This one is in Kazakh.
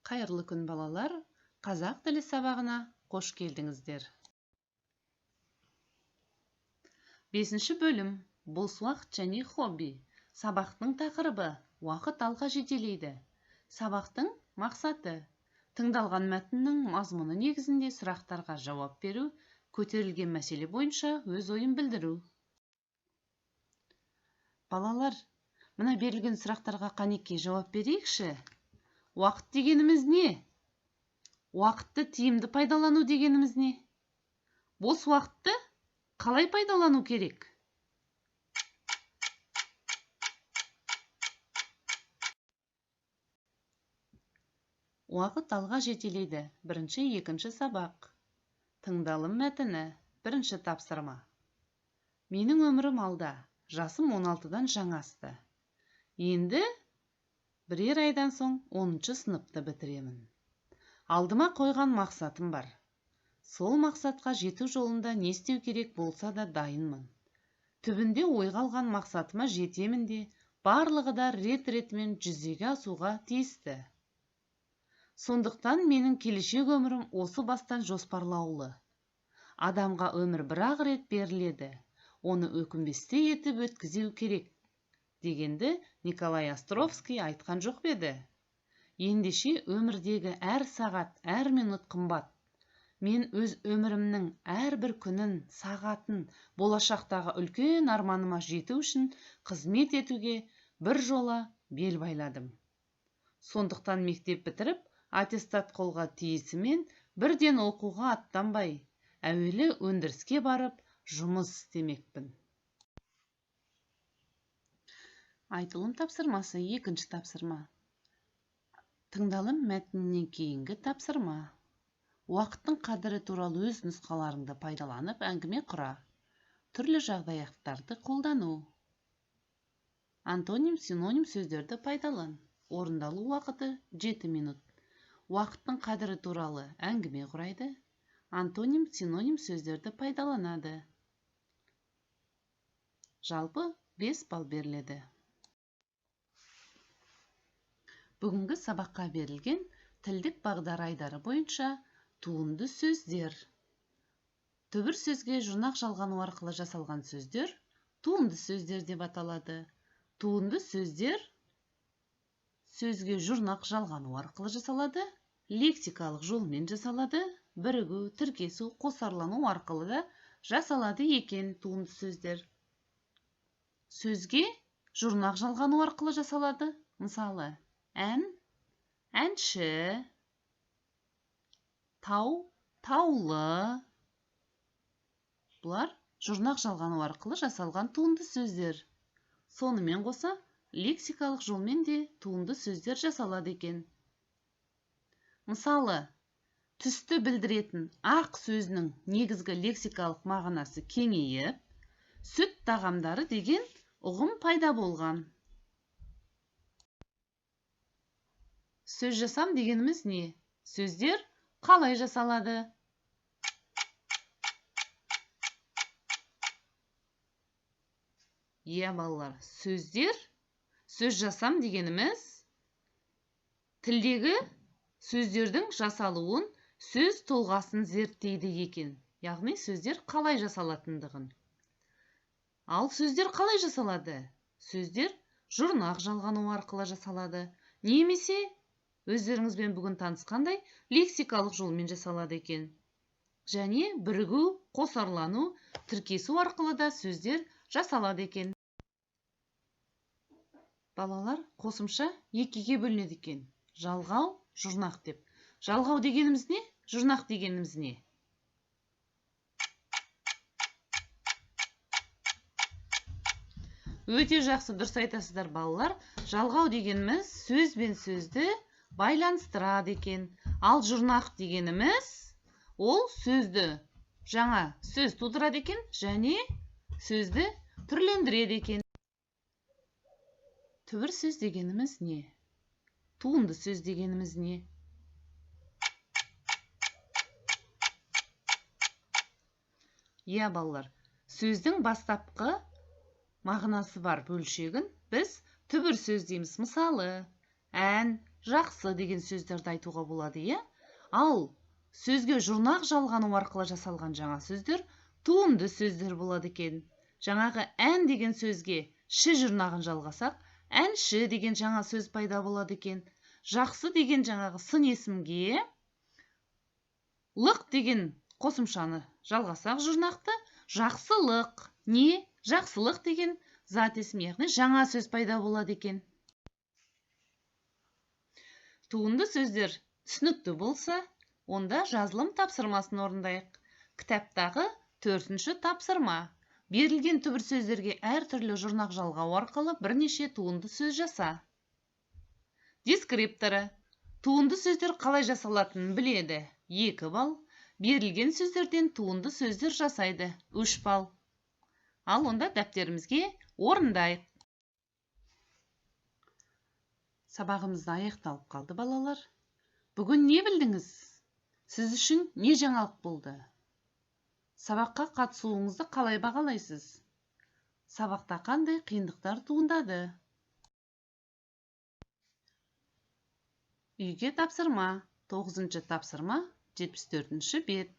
Қайырлы күн балалар, қазақ тілі сабағына қош келдіңіздер. 5-ші бөлім бос уақыт және хобби. Сабақтың тақырыбы уақыт алға жетелейді. Сабақтың мақсаты тыңдалған мәтіннің мазмұны негізінде сұрақтарға жауап беру, көтерілген мәселе бойынша өз ойын білдіру. Балалар, мына берілген сұрақтарға қанекей жауап берейікші. Уақыт дегеніміз не? Уақытты тиімді пайдалану дегеніміз не? Бос уақытты қалай пайдалану керек? Уақыт алға жетелейді. 1-2 сабақ. Тыңдалым мәтіні. 1 тапсырма. Менің өмірім алда. Жасым 16-дан жаңа асты. Енді бірер айдан соң 10-шы сыныпты бітіремін. Алдыма қойған мақсатым бар. Сол мақсатқа жету жолында не істеу керек болса да дайынмын. Түбінде ойға алған мақсатыма жетемін де, барлығы да рет-ретімен жүзеге асуға тиісті. Сондықтан менің келешек өмірім осы бастан жоспарлаулы. Адамға өмір бір-ақ рет беріледі. Оны өкінбестей етіп өткізу керек, дегенді Николай Островский айтқан жоқ еді. Ендеше өмірдегі әр сағат, әр минут қымбат. Мен өз өмірімнің әрбір күнін, сағатын болашақтағы үлкен арманыма жету үшін қызмет етуге бір жола бел байладым. Сондықтан мектеп бітіріп, аттестат қолға тиісімен бірден оқуға аттанбай, әуелі өндіріске барып, жұмыс істемекпін. Айтылым тапсырмасы 2-ші тапсырма. Тыңдалым мәтінінен кейінгі тапсырма. Уақыттың қадірі туралы өз нұсқаларыңды пайдаланып әңгіме құра. Түрлі жағдаяттарды қолдану. Антоним, синоним сөздерді пайдалан. Орындалу уақыты 7 минут. Уақыттың қадірі туралы әңгіме құрайды. Антоним, синоним сөздерді пайдаланады. Жалпы 5 балл беріледі. Бүгінгі сабаққа берілген тілдік бағдар айдары бойынша туынды сөздер. Түбір сөзге жұрнақ жалғану арқылы жасалған сөздер туынды сөздер деп аталады. Туынды сөздер сөзге жұрнақ жалғану арқылы жасалады, лексикалық жолмен жасалады, бірігу, тіркесу, қосарлану арқылы да жасалады екен туынды сөздер. Сөзге жұрнақ жалғану арқылы жасалады. Мысалы, ән, әнші, тау, таулы. Бұлар жұрнақ жалғану арқылы жасалған туынды сөздер. Сонымен қоса, лексикалық жолмен де туынды сөздер жасалады екен. Мысалы, түсті білдіретін ақ сөзінің негізгі лексикалық мағынасы кеңейіп, сүт тағамдары деген ұғым пайда болған. Сөз жасам дегеніміз не? Сөздер қалай жасалады? Балалар, сөз жасам дегеніміз тілдегі сөздердің жасалуын, сөз тұлғасын зерттейді екен. Яғни сөздер қалай жасалатындығын. Ал сөздер қалай жасалады? Сөздер жұрнақ жалғану арқылы жасалады. Немесе өздеріңізбен бүгін танысқандай лексикалық жолмен жасалады екен. Және бірігу, қосарлану, тіркесу арқылы да сөздер жасалады екен. Балалар, қосымша 2-ге бөлінеді екен. Жалғау, жұрнақ деп. Жалғау дегеніміз не? Жұрнақ дегеніміз не? Өте жақсы, дұрыс айтасыздар балалар. Жалғау дегеніміз сөз бен сөзді байланыстырады екен. Ал жұрнақ дегеніміз ол сөзді жаңа сөз тудырады екен және сөзді түрлендіреді екен. Түбір сөз дегеніміз не? Туынды сөз дегеніміз не? Балалар, сөздің бастапқы мағынасы бар бөлшегін біз түбір сөз дейміз. Мысалы, ән, жақсы деген сөздерді айтуға болады, иә? Ал сөзге жұрнақ жалғану арқылы жасалған жаңа сөздер туынды сөздер болады екен. Жаңағы ән деген сөзге ші жұрнағын жалғасақ, әнші деген жаңа сөз пайда болады екен. Жақсы деген жаңағы сын есімге лық деген қосымшаны жалғасақ жұрнақты, жақсылық, не? Жақсылық деген зат есім, яғни жаңа сөз пайда болады екен. Туынды сөздер түсінікті болса, онда жазылым тапсырмасын орындайық. Кітаптағы 4-ші тапсырма. Берілген түбір сөздерге әртүрлі жұрнақ жалғау арқылы бірнеше туынды сөз жаса. Дескрипторы. Туынды сөздер қалай жасалатынын біледі. 2 балл. Берілген сөздерден туынды сөздер жасайды. 3 балл. Ал онда дәптерімізге орындайық. Сабағымызды аяқталып қалды, балалар. Бүгін не білдіңіз? Сіз үшін не жаңалық болды? Сабаққа қатысуыңызды қалай бағалайсыз? Сабақта қандай қиындықтар туындады? Үйге тапсырма. 9-ші тапсырма, 74-ші бет.